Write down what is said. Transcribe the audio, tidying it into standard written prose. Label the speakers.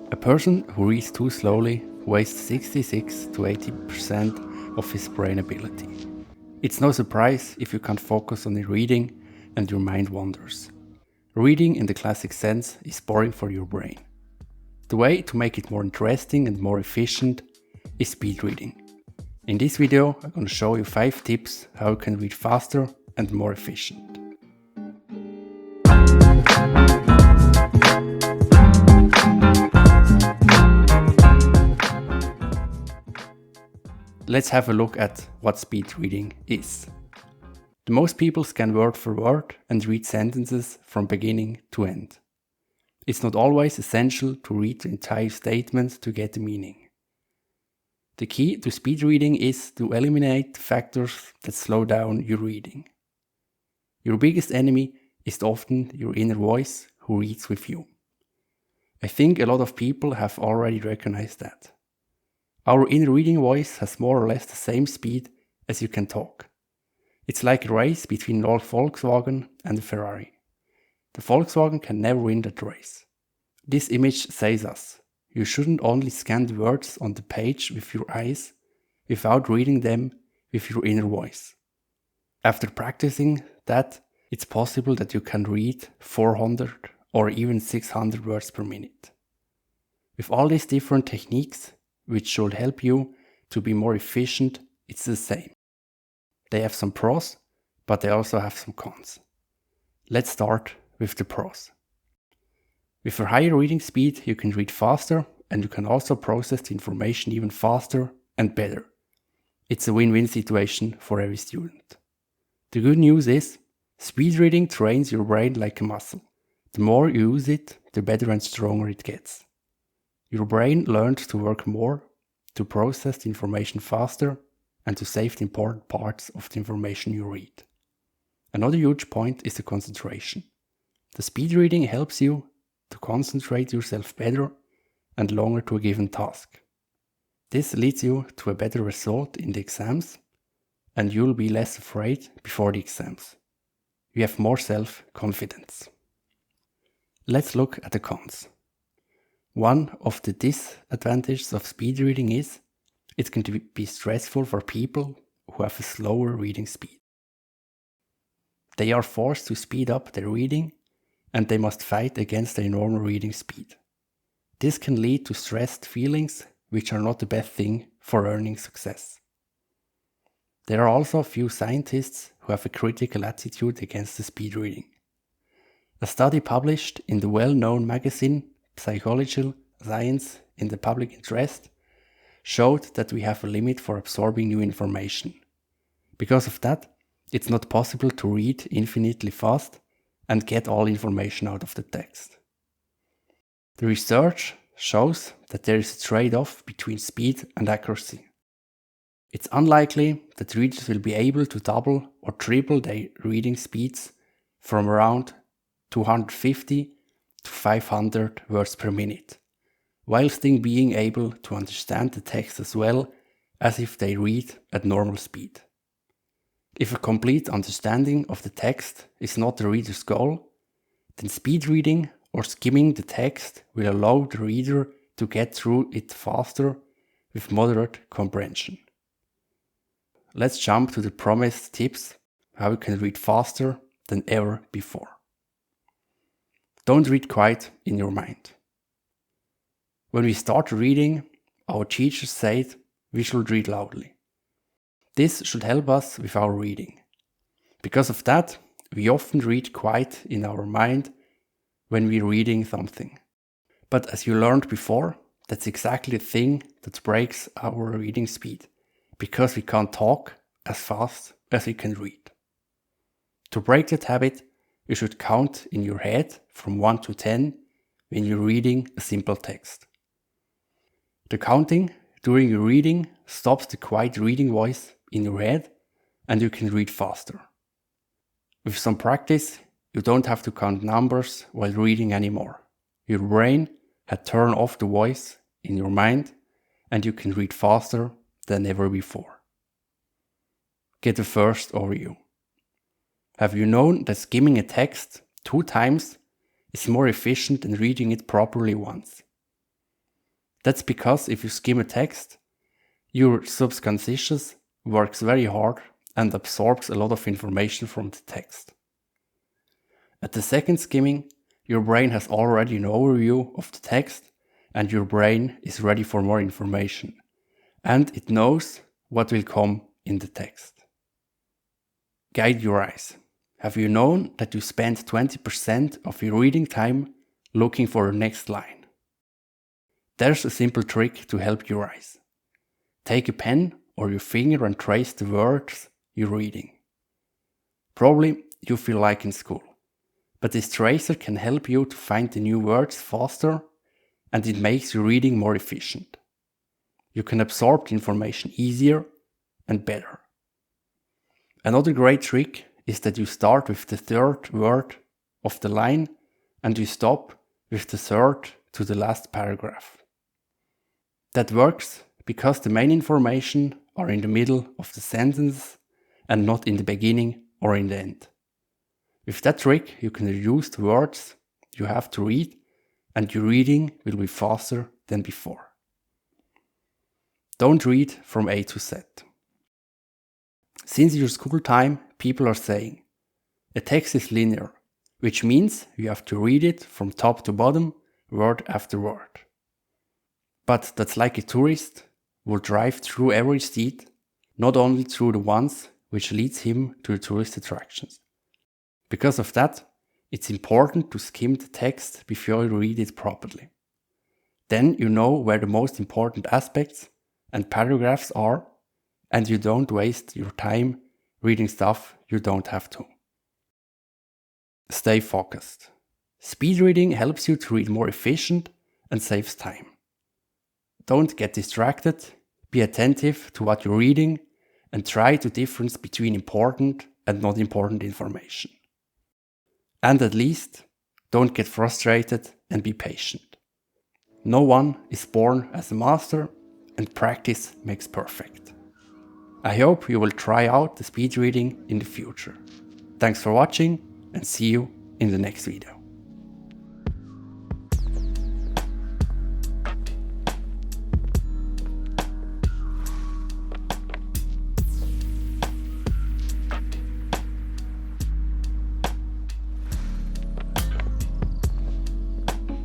Speaker 1: A person who reads too slowly wastes 66 to 80% of his brain ability. It's no surprise if you can't focus on your reading and your mind wanders. Reading in the classic sense is boring for your brain. The way to make it more interesting and more efficient is speed reading. In this video, I'm going to show you 5 tips how you can read faster and more efficient. Let's have a look at what speed reading is. The most people scan word for word and read sentences from beginning to end. It's not always essential to read the entire statement to get the meaning. The key to speed reading is to eliminate factors that slow down your reading. Your biggest enemy is often your inner voice who reads with you. I think a lot of people have already recognized that. Our inner reading voice has more or less the same speed as you can talk. It's like a race between an old Volkswagen and a Ferrari. The Volkswagen can never win that race. This image says us, you shouldn't only scan the words on the page with your eyes, without reading them with your inner voice. After practicing that, it's possible that you can read 400 or even 600 words per minute. With all these different techniques, which should help you to be more efficient, it's the same. They have some pros, but they also have some cons. Let's start with the pros. With a higher reading speed, you can read faster and you can also process the information even faster and better. It's a win-win situation for every student. The good news is, speed reading trains your brain like a muscle. The more you use it, the better and stronger it gets. Your brain learns to work more, to process the information faster, and to save the important parts of the information you read. Another huge point is the concentration. The speed reading helps you to concentrate yourself better and longer to a given task. This leads you to a better result in the exams, and you'll be less afraid before the exams. You have more self-confidence. Let's look at the cons. One of the disadvantages of speed reading is it can be stressful for people who have a slower reading speed. They are forced to speed up their reading and they must fight against their normal reading speed. This can lead to stressed feelings, which are not the best thing for earning success. There are also a few scientists who have a critical attitude against the speed reading. A study published in the well-known magazine Psychological Science in the Public Interest showed that we have a limit for absorbing new information. Because of that, it's not possible to read infinitely fast and get all information out of the text. The research shows that there is a trade-off between speed and accuracy. It's unlikely that readers will be able to double or triple their reading speeds from around 250 to 500 words per minute, while still being able to understand the text as well as if they read at normal speed. If a complete understanding of the text is not the reader's goal, then speed reading or skimming the text will allow the reader to get through it faster with moderate comprehension. Let's jump to the promised tips how you can read faster than ever before. Don't read quiet in your mind. When we start reading, our teachers said we should read loudly. This should help us with our reading. Because of that, we often read quiet in our mind when we're reading something. But as you learned before, that's exactly the thing that breaks our reading speed, because we can't talk as fast as we can read. To break that habit, you should count in your head from 1 to 10 when you're reading a simple text. The counting during your reading stops the quiet reading voice in your head and you can read faster. With some practice, you don't have to count numbers while reading anymore. Your brain had turned off the voice in your mind and you can read faster than ever before. Get the first overview. Have you known that skimming a text 2 times is more efficient than reading it properly once? That's because if you skim a text, your subconscious works very hard and absorbs a lot of information from the text. At the second skimming, your brain has already an overview of the text and your brain is ready for more information, and it knows what will come in the text. Guide your eyes. Have you known that you spend 20% of your reading time looking for the next line? There's a simple trick to help your eyes. Take a pen or your finger and trace the words you're reading. Probably you feel like in school, but this tracer can help you to find the new words faster and it makes your reading more efficient. You can absorb the information easier and better. Another great trick is that you start with the third word of the line and you stop with the third to the last paragraph. That works because the main information are in the middle of the sentence and not in the beginning or in the end. With that trick, you can reduce the words you have to read and your reading will be faster than before. Don't read from A to Z. Since your school time, people are saying, a text is linear, which means you have to read it from top to bottom, word after word. But that's like a tourist will drive through every street, not only through the ones which leads him to the tourist attractions. Because of that, it's important to skim the text before you read it properly. Then you know where the most important aspects and paragraphs are, and you don't waste your time reading stuff you don't have to. Stay focused. Speed reading helps you to read more efficient and saves time. Don't get distracted, be attentive to what you're reading, and try to difference between important and not important information. And at least, don't get frustrated and be patient. No one is born as a master, and practice makes perfect. I hope you will try out the speed reading in the future. Thanks for watching and see you in the next video.